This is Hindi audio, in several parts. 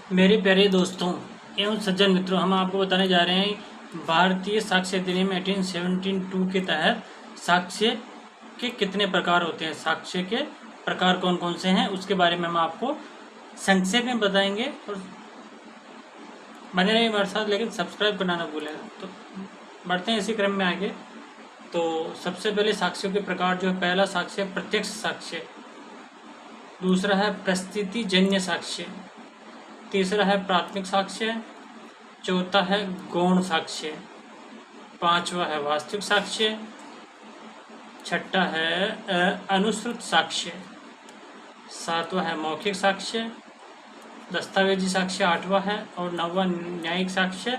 मेरे प्यारे दोस्तों एवं सज्जन मित्रों, हम आपको बताने जा रहे हैं भारतीय साक्ष्य अधिनियम 1872 के तहत साक्ष्य के कितने प्रकार होते हैं। साक्ष्य के प्रकार कौन कौन से हैं उसके बारे में हम आपको संक्षेप में बताएंगे। और बने रहिए हमारे साथ, लेकिन सब्सक्राइब करना ना भूलें। तो बढ़ते हैं इसी क्रम में आगे। तो सबसे पहले साक्ष्यों के प्रकार जो है, पहला साक्ष्य प्रत्यक्ष साक्ष्य, दूसरा है परिस्थितिजन्य साक्ष्य, तीसरा है प्राथमिक साक्ष्य, चौथा है गौण साक्ष्य, पांचवा है वास्तविक साक्ष्य, छठा है अनुश्रुत साक्ष्य, सातवां है मौखिक साक्ष्य, दस्तावेजी साक्ष्य आठवां है, और नौवां न्यायिक साक्ष्य,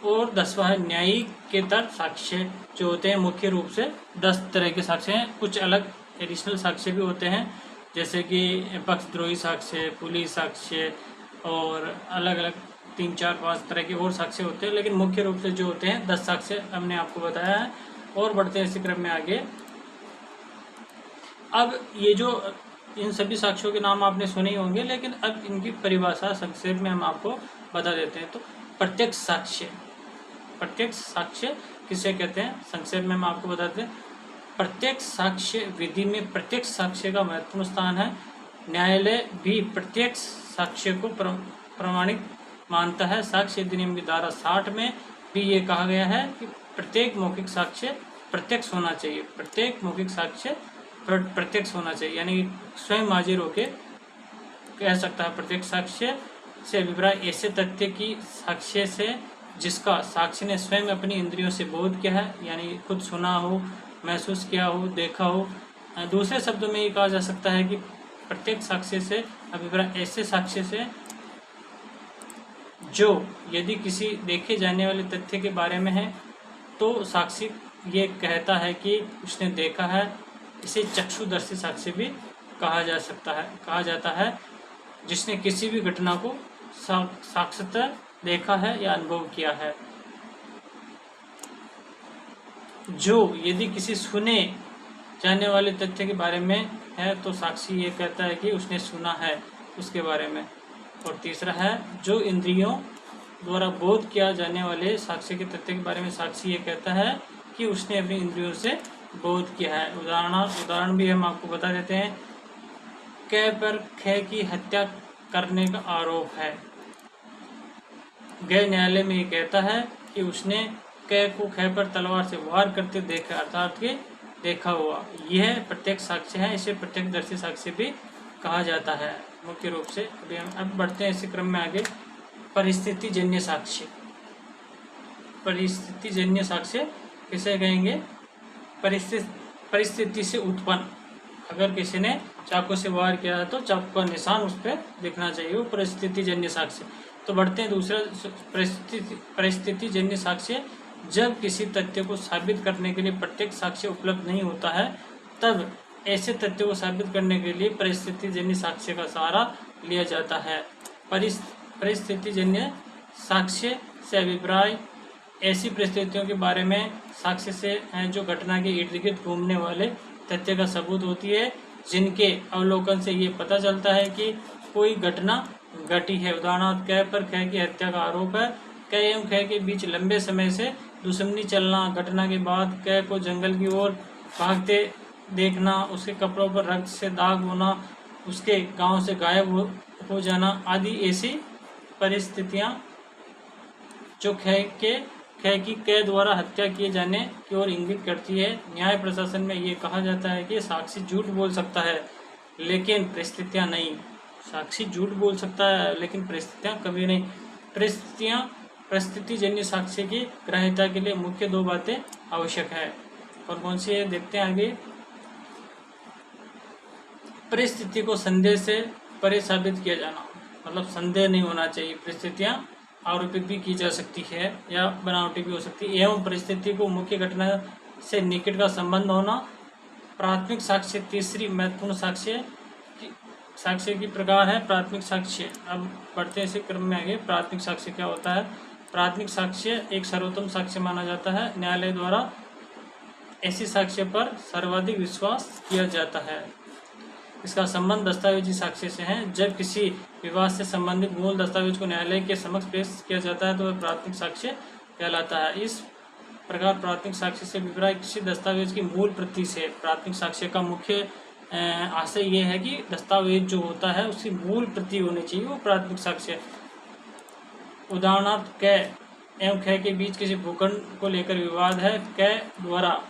और 10वां है न्यायिकेतर साक्ष्य। जो होते हैं मुख्य रूप से 10 तरह के साक्ष्य हैं। कुछ अलग एडिशनल साक्ष्य भी होते हैं, जैसे कि पक्षद्रोही साक्ष्य, पुलिस साक्ष्य, और अलग अलग 3, 4, 5 तरह के और साक्ष्य होते हैं। लेकिन मुख्य रूप से जो होते हैं 10 साक्ष्य हमने आपको बताया है। और बढ़ते हैं इसी क्रम में आगे। अब ये जो इन सभी साक्ष्यों के नाम आपने सुने ही होंगे, लेकिन अब इनकी परिभाषा संक्षेप में हम आपको बता देते हैं। तो प्रत्यक्ष साक्ष्य, प्रत्यक्ष साक्ष्य किसे कहते हैं संक्षेप में हम आपको बताते हैं। प्रत्यक्ष साक्ष्य विधि में प्रत्यक्ष साक्ष्य का महत्वपूर्ण स्थान है। न्यायालय भी प्रत्यक्ष साक्ष्य को प्रमाणिक मानता है। साक्ष्य अधिनियम की धारा 60 में भी ये कहा गया है कि प्रत्येक मौखिक साक्ष्य प्रत्यक्ष होना चाहिए। प्रत्येक मौखिक साक्ष्य प्रत्यक्ष होना चाहिए, यानी स्वयं हाजिर होके कह सकता है। प्रत्यक्ष साक्ष्य से अभिप्राय ऐसे तथ्य की साक्ष्य से जिसका साक्षी ने स्वयं अपनी इंद्रियों से बोध किया है, यानी खुद सुना हो, महसूस किया हो, देखा हो। दूसरे शब्दों में ये कहा जा सकता है कि प्रत्येक साक्ष्य से अभिप्राय ऐसे साक्ष्य से जो यदि किसी देखे जाने वाले तथ्य के बारे में है तो साक्षी ये कहता है कि उसने देखा है। इसे चक्षुदर्शी साक्ष्य भी कहा जाता है, जिसने किसी भी घटना को साक्षात्कार देखा है या अनुभव किया है। जो यदि किसी सुने जाने वाले तथ्य के बारे में है तो साक्षी ये कहता है कि उसने सुना है उसके बारे में। और तीसरा है जो इंद्रियों द्वारा बोध किया जाने वाले साक्ष्य के तथ्य के बारे में साक्षी ये कहता है कि उसने अपनी इंद्रियों से बोध किया है। उदाहरण भी हम आपको बता देते हैं। क पर ख की हत्या करने का आरोप है। गैर न्यायालय में ये कहता है कि उसने क को ख पर तलवार से वार करते देखा, अर्थात कि देखा हुआ। यह प्रत्यक्ष साक्ष्य है। इसे प्रत्यक्षदर्शी साक्ष्य भी कहा जाता है मुख्य रूप से। अभी हम अब बढ़ते हैं इसी क्रम में आगे। परिस्थितिजन्य साक्ष्य, परिस्थितिजन्य साक्ष्य किसे कहेंगे? परिस्थिति से उत्पन्न, अगर किसी ने चाकू से वार किया है तो चाकू का निशान उस पर दिखना चाहिए, वो परिस्थितिजन्य साक्ष्य। तो बढ़ते हैं दूसरा परिस्थितिजन्य साक्ष्य। जब किसी तथ्य को साबित करने के लिए प्रत्यक्ष साक्ष्य उपलब्ध नहीं होता है, तब ऐसे तथ्य को साबित करने के लिए परिस्थितिजन्य साक्ष्य का सहारा लिया जाता है। परिस्थितिजन्य साक्ष्य से अभिप्राय ऐसी परिस्थितियों के बारे में साक्ष्य से हैं जो घटना के इर्द गिर्द घूमने वाले तथ्य का सबूत होती है, जिनके अवलोकन से ये पता चलता है कि कोई घटना घटी है। उदाहरणार्थ क पर ख की हत्या का आरोप है। क एवं ख के बीच लंबे समय से दुश्मनी चलना, घटना के बाद क को जंगल की ओर भागते देखना, उसके कपड़ों पर रक्त से दाग होना, उसके गांव से गायब हो जाना आदि ऐसी परिस्थितियां जो ख की क द्वारा हत्या किए जाने की ओर इंगित करती है। न्याय प्रशासन में ये कहा जाता है कि साक्षी झूठ बोल सकता है लेकिन परिस्थितियां नहीं। साक्षी झूठ बोल सकता है लेकिन परिस्थितियां कभी नहीं। परिस्थितिजन्य साक्ष्य की ग्राह्यता के लिए मुख्य 2 बातें आवश्यक है। कौन कौन सी है देखते हैं आगे। परिस्थिति को संदेह से परे साबित किया जाना, मतलब संदेह नहीं होना चाहिए। परिस्थितियां आरोपित भी की जा सकती है या बनावटी भी हो सकती है। एवं परिस्थिति को मुख्य घटना से निकट का संबंध होना। प्राथमिक साक्ष्य तीसरी महत्वपूर्ण साक्ष्य की प्रकार है प्राथमिक साक्ष्य। अब बढ़ते हैं इसी क्रम में आगे। प्राथमिक साक्ष्य क्या होता है? प्राथमिक साक्ष्य एक सर्वोत्तम साक्ष्य माना जाता है। न्यायालय द्वारा ऐसी साक्ष्य पर सर्वाधिक विश्वास किया जाता है। इसका संबंध दस्तावेजी साक्ष्य से है। जब किसी विवाद से संबंधित मूल दस्तावेज को न्यायालय के समक्ष पेश किया जाता है तो वह प्राथमिक साक्ष्य कहलाता है। इस प्रकार प्राथमिक साक्ष्य से विपरीत किसी दस्तावेज की मूल प्रति से प्राथमिक साक्ष्य का मुख्य आशय यह है कि दस्तावेज जो होता है उसकी मूल प्रति होनी चाहिए, वो प्राथमिक साक्ष्य। उदाहरणार्थ क एवं ख के बीच किसी भूखंड को लेकर विवाद है, क द्वारा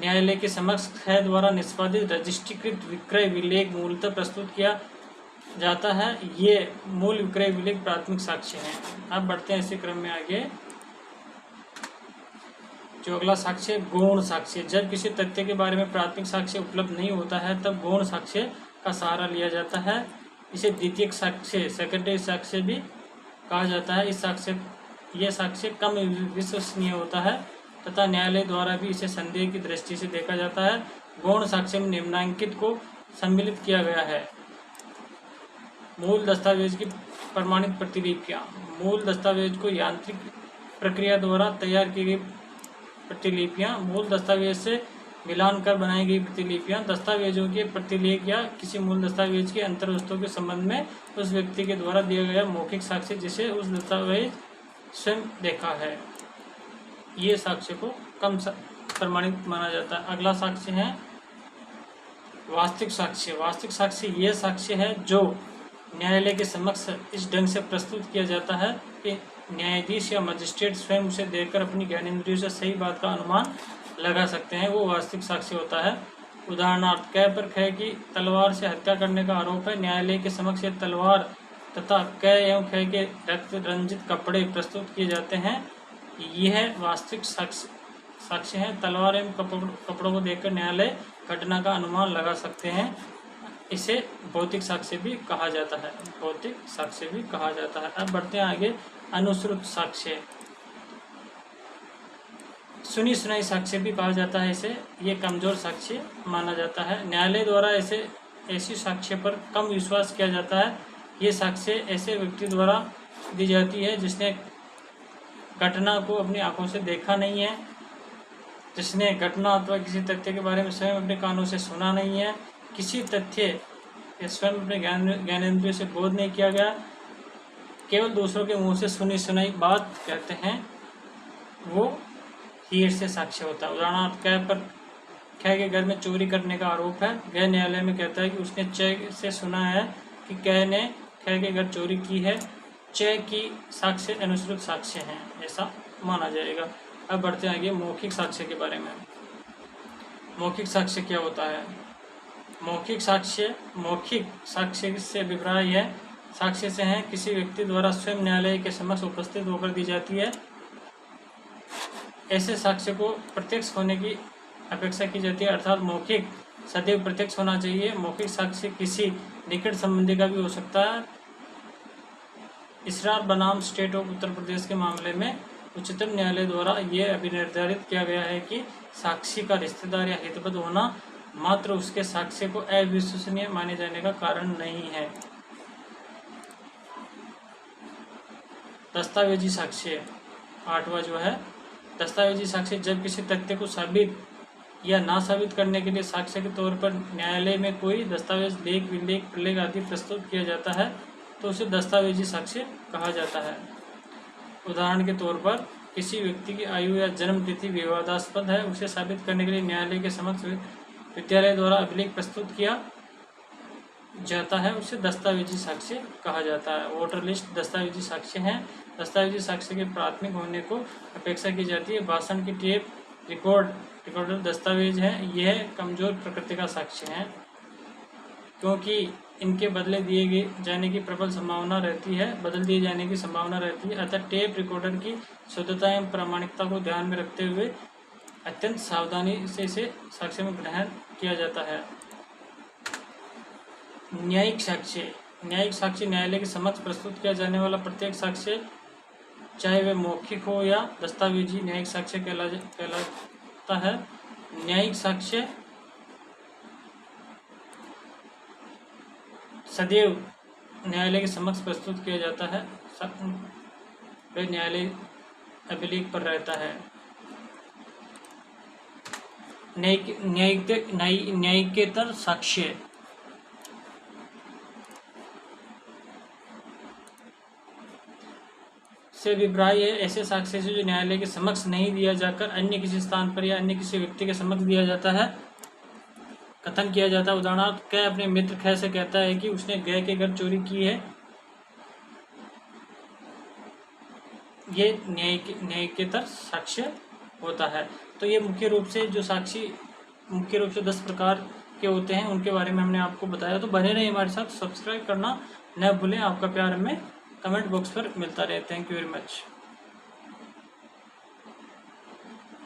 न्यायालय के समक्ष ख द्वारा निष्पादित रजिस्ट्रीकृत विक्रय विलेख मूलतः प्रस्तुत किया जाता है। ये मूल विक्रय विलेख प्राथमिक साक्ष्य हैं। अब बढ़ते हैं इसी क्रम में आगे। जो अगला साक्ष्य गौण साक्ष्य। जब किसी तथ्य के बारे में प्राथमिक साक्ष्य उपलब्ध नहीं होता है तब गौण साक्ष्य का सहारा लिया जाता है। इसे द्वितीयक साक्ष्य सेकेंडरी साक्ष्य भी कहा जाता है। यह साक्ष्य कम विश्वसनीय होता है तथा न्यायालय द्वारा भी इसे संदेह की दृष्टि से देखा जाता है। गौण साक्ष्य में निम्नलिखित को सम्मिलित किया गया है। मूल दस्तावेज की प्रमाणित प्रतिलिपियां। मूल दस्तावेज को यांत्रिक प्रक्रिया द्वारा तैयार की गई प्रतिलिपियां। मूल दस्तावेज से मिलान कर बनाई गई प्रतिलिपियां दस्तावेजों के प्रतिलेख या किसी मूल दस्तावेज के अंतर्वस्तु के संबंध में उस व्यक्ति के द्वारा दिया गया मौखिक साक्ष्य जिसे उस दस्तावेज स्वयं देखा है। ये साक्ष्य को कम प्रमाणित माना जाता है। अगला साक्ष्य है वास्तविक साक्ष्य। वास्तविक साक्ष्य यह साक्ष्य है जो न्यायालय के समक्ष इस ढंग से प्रस्तुत किया जाता है कि न्यायाधीश या मजिस्ट्रेट स्वयं उसे देखकर अपनी ज्ञानेंद्रियों से सही बात का अनुमान लगा सकते हैं, वो वास्तविक साक्ष्य होता है। उदाहरणार्थ क पर ख की तलवार से हत्या करने का आरोप है। न्यायालय के समक्ष यह तलवार तथा क एवं ख के रक्त रंजित कपड़े प्रस्तुत किए जाते हैं। यह वास्तविक साक्ष्य है। तलवार एवं कपड़ों को देखकर न्यायालय घटना का अनुमान लगा सकते हैं। इसे भौतिक साक्ष्य भी कहा जाता है। भौतिक साक्ष्य भी कहा जाता है। अब बढ़ते हैं आगे। अनुश्रुत साक्ष्य, सुनी सुनाई साक्ष्य भी कहा जाता है इसे। ये कमजोर साक्ष्य माना जाता है। न्यायालय द्वारा ऐसी साक्ष्य पर कम विश्वास किया जाता है। ये साक्ष्य ऐसे व्यक्ति द्वारा दी जाती है जिसने घटना को अपनी आंखों से देखा नहीं है, जिसने घटना अथवा किसी तथ्य के बारे में स्वयं अपने कानों से सुना नहीं है, किसी तथ्य स्वयं अपने ज्ञानेंद्रियों से बोध नहीं किया गया, केवल दूसरों के मुंह से सुनी सुनाई बात कहते हैं, वो हीरसे साक्ष्य होता है। उदाहरणार्थ क पर ख के घर में चोरी करने का आरोप है। वह न्यायालय में कहता है कि उसने च से सुना है कि क ने ख के घर चोरी की है। च की साक्ष्य अनुश्रुत साक्ष्य हैं, ऐसा माना जाएगा। अब बढ़ते हैं आगे मौखिक साक्ष्य के बारे में। मौखिक साक्ष्य क्या होता है? मौखिक साक्ष्य से अभिप्राय है साक्ष्य से है किसी व्यक्ति द्वारा स्वयं न्यायालय के समक्ष उपस्थित होकर दी जाती है। ऐसे साक्ष्य को प्रत्यक्ष होने की अपेक्षा की जाती है, अर्थात मौखिक सदैव प्रत्यक्ष होना चाहिए। मौखिक साक्ष्य किसी निकट संबंधी का भी हो सकता है। इसरार बनाम स्टेट ऑफ उत्तर प्रदेश के मामले में उच्चतम न्यायालय द्वारा यह अभिनिर्धारित किया गया है कि साक्षी का रिश्तेदार या हितबद्ध होना मात्र उसके साक्ष्य को अविश्वसनीय माने जाने का कारण नहीं है। दस्तावेजी साक्ष्य 8वां जो है दस्तावेजी साक्ष्य, जब किसी तथ्य को साबित या ना साबित करने के लिए साक्ष्य के तौर पर न्यायालय में कोई दस्तावेज, लेख, विलेख, प्रलेख आदि प्रस्तुत किया जाता है तो उसे दस्तावेजी साक्ष्य कहा जाता है। उदाहरण के तौर पर किसी व्यक्ति की आयु या जन्म तिथि विवादास्पद है, उसे साबित करने के लिए न्यायालय के समक्ष विद्यालय द्वारा अभिलेख प्रस्तुत किया जाता है, उसे दस्तावेजी साक्ष्य कहा जाता है। वोटर लिस्ट दस्तावेजी साक्ष्य है। दस्तावेजी साक्ष्य के प्राथमिक होने को अपेक्षा की जाती है। भाषण की टेप रिकॉर्डर दस्तावेज है। यह कमजोर प्रकृति का साक्ष्य है क्योंकि इनके बदले दिए जाने की प्रबल संभावना रहती है, बदल दिए जाने की संभावना रहती है। अतः टेप रिकॉर्डर की शुद्धता एवं प्रामाणिकता को ध्यान में रखते हुए अत्यंत सावधानी से इसे साक्ष्य में ग्रहण किया जाता है। न्यायिक साक्ष्य न्यायालय के समक्ष प्रस्तुत किया जाने वाला प्रत्येक साक्ष्य, चाहे वह मौखिक हो या दस्तावेजी, न्यायिक साक्ष्य कहलाता है। न्यायिक साक्ष्य सदैव न्यायालय के समक्ष प्रस्तुत किया जाता है, वह न्यायालय अभिलेख पर रहता है। न्यायिकेतर साक्ष्य से विप्राय है ऐसे साक्ष्य से जो न्यायालय के समक्ष नहीं दिया जाकर अन्य किसी स्थान पर या अन्य किसी व्यक्ति के समक्ष दिया जाता है, कथन किया जाता है। उदाहरणार्थ क अपने मित्र ख से कहता है कि उसने ग के घर चोरी की है। ये न्यायिकेतर साक्ष्य होता है। तो ये मुख्य रूप से जो साक्षी मुख्य रूप से 10 प्रकार के होते हैं, उनके बारे में हमने आपको बताया। तो बने रहे हमारे साथ, सब्सक्राइब करना न भूलें। आपका प्यार हमें कमेंट बॉक्स पर मिलता रहे। Thank you very much.